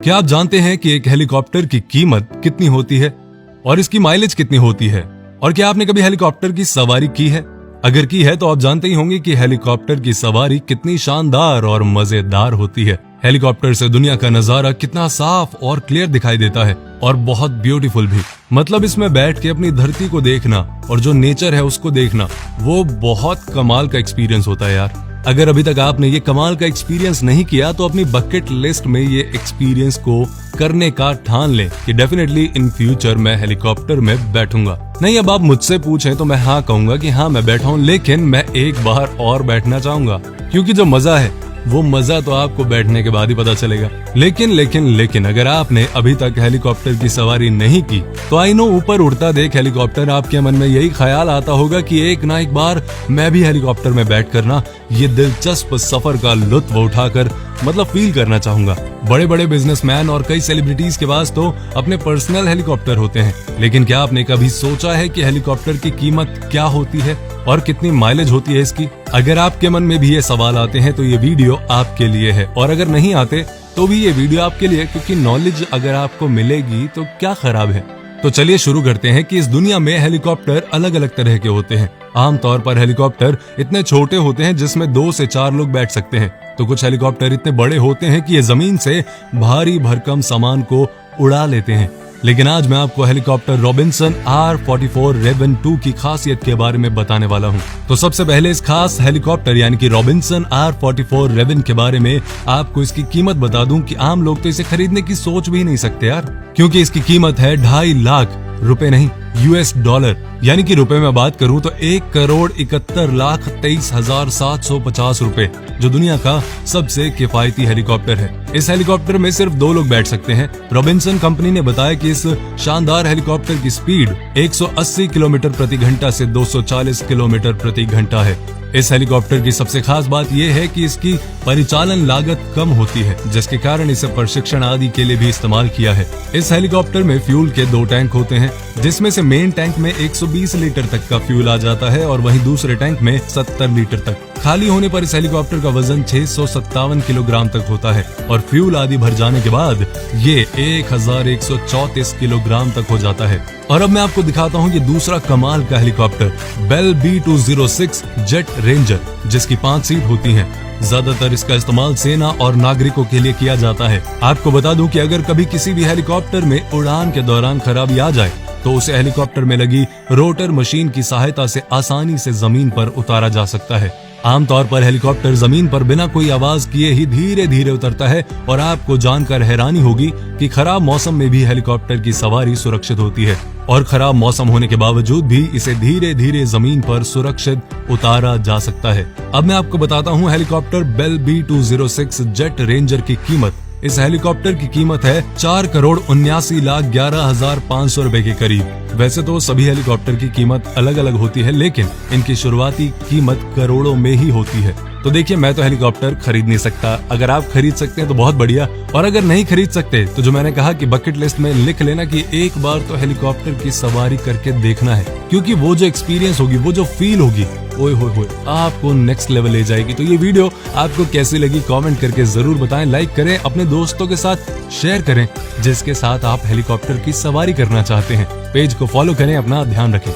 क्या आप जानते हैं कि एक हेलीकॉप्टर की कीमत कितनी होती है और इसकी माइलेज कितनी होती है? और क्या आपने कभी हेलीकॉप्टर की सवारी की है? अगर की है तो आप जानते ही होंगे कि हेलीकॉप्टर की सवारी कितनी शानदार और मजेदार होती है। हेलीकॉप्टर से दुनिया का नजारा कितना साफ और क्लियर दिखाई देता है और बहुत ब्यूटीफुल भी। मतलब इसमें बैठ के अपनी धरती को देखना और जो नेचर है उसको देखना, वो बहुत कमाल का एक्सपीरियंस होता है यार। अगर अभी तक आपने ये कमाल का एक्सपीरियंस नहीं किया तो अपनी बकेट लिस्ट में ये एक्सपीरियंस को करने का ठान लें कि डेफिनेटली इन फ्यूचर मैं हेलीकॉप्टर में बैठूंगा। नहीं, अब आप मुझसे पूछें तो मैं हाँ कहूंगा कि हाँ मैं बैठा हूँ, लेकिन मैं एक बार और बैठना चाहूंगा, क्योंकि जो मजा है वो मजा तो आपको बैठने के बाद ही पता चलेगा। लेकिन अगर आपने अभी तक हेलीकॉप्टर की सवारी नहीं की तो आई नो ऊपर उड़ता देख हेलीकॉप्टर आपके मन में यही ख्याल आता होगा कि एक ना एक बार मैं भी हेलीकॉप्टर में बैठ कर ना ये दिलचस्प सफर का लुत्फ उठाकर मतलब फील करना चाहूंगा। बड़े बड़े बिजनेसमैन और कई सेलिब्रिटीज के पास तो अपने पर्सनल हेलीकॉप्टर होते हैं, लेकिन क्या आपने कभी सोचा है कि हेलीकॉप्टर की कीमत क्या होती है और कितनी माइलेज होती है इसकी? अगर आपके मन में भी ये सवाल आते हैं तो ये वीडियो आपके लिए है, और अगर नहीं आते तो भी ये वीडियो आपके लिए, क्योंकि नॉलेज अगर आपको मिलेगी तो क्या खराब है। तो चलिए शुरू करते हैं कि इस दुनिया में हेलीकॉप्टर अलग अलग तरह के होते हैं। आमतौर पर हेलीकॉप्टर इतने छोटे होते हैं जिसमें 2 से 4 लोग बैठ सकते हैं, तो कुछ हेलीकॉप्टर इतने बड़े होते हैं कि ये जमीन से भारी भरकम सामान को उड़ा लेते हैं। लेकिन आज मैं आपको हेलीकॉप्टर रॉबिन्सन R44 रेवन 2 की खासियत के बारे में बताने वाला हूं। तो सबसे पहले इस खास हेलीकॉप्टर यानी कि रॉबिन्सन R44 रेवन के बारे में आपको इसकी कीमत बता दूं कि आम लोग तो इसे खरीदने की सोच भी नहीं सकते यार, क्योंकि इसकी कीमत है 2.5 लाख रुपए, नहीं US डॉलर, यानी कि रुपए में बात करूं तो 1,71,23,750 रुपए, जो दुनिया का सबसे किफायती हेलीकॉप्टर है। इस हेलीकॉप्टर में सिर्फ 2 लोग बैठ सकते हैं। रॉबिन्सन कंपनी ने बताया कि इस शानदार हेलीकॉप्टर की स्पीड 180 किलोमीटर प्रति घंटा से 240 किलोमीटर प्रति घंटा है। इस हेलीकॉप्टर की सबसे खास बात यह है कि इसकी परिचालन लागत कम होती है, जिसके कारण इसे प्रशिक्षण आदि के लिए भी इस्तेमाल किया है। इस हेलीकॉप्टर में फ्यूल के 2 टैंक होते हैं, जिसमें से मेन टैंक में 120 लीटर तक का फ्यूल आ जाता है और वहीं दूसरे टैंक में 70 लीटर तक। खाली होने पर इस हेलीकॉप्टर का वजन 657 किलोग्राम तक होता है और फ्यूल आदि भर जाने के बाद ये 1134 किलोग्राम तक हो जाता है। और अब मैं आपको दिखाता हूँ ये दूसरा कमाल का helicopter, bell B206 jet ranger, जिसकी 5 सीट होती हैं। ज्यादातर इसका इस्तेमाल सेना और नागरिकों के लिए किया जाता है। आपको बता दूं कि अगर कभी किसी भी हेलीकॉप्टर में उड़ान के दौरान खराबी आ जाए तो उसे हेलीकॉप्टर में लगी रोटर मशीन की सहायता से आसानी से जमीन पर उतारा जा सकता है। आमतौर पर हेलीकॉप्टर जमीन पर बिना कोई आवाज किए ही धीरे धीरे उतरता है और आपको जानकर हैरानी होगी कि खराब मौसम में भी हेलीकॉप्टर की सवारी सुरक्षित होती है और खराब मौसम होने के बावजूद भी इसे धीरे धीरे जमीन पर सुरक्षित उतारा जा सकता है। अब मैं आपको बताता हूँ helicopter bell B206 jet ranger की कीमत। इस हेलीकॉप्टर की कीमत है 4,79,11,500 रुपए के करीब। वैसे तो सभी हेलीकॉप्टर की कीमत अलग अलग होती है, लेकिन इनकी शुरुआती कीमत करोड़ों में ही होती है। तो देखिए, मैं तो हेलीकॉप्टर खरीद नहीं सकता। अगर आप खरीद सकते हैं तो बहुत बढ़िया, और अगर नहीं खरीद सकते तो जो मैंने कहा कि बकेट लिस्ट में लिख लेना कि एक बार तो हेलीकॉप्टर की सवारी करके देखना है, क्योंकि वो जो एक्सपीरियंस होगी, वो जो फील होगी, ओए होए आपको नेक्स्ट लेवल ले जाएगी। तो ये वीडियो आपको कैसी लगी कमेंट करके जरूर बताएं, लाइक करें, अपने दोस्तों के साथ शेयर करें जिसके साथ आप हेलीकॉप्टर की सवारी करना चाहते हैं। पेज को फॉलो करें, अपना ध्यान रखें।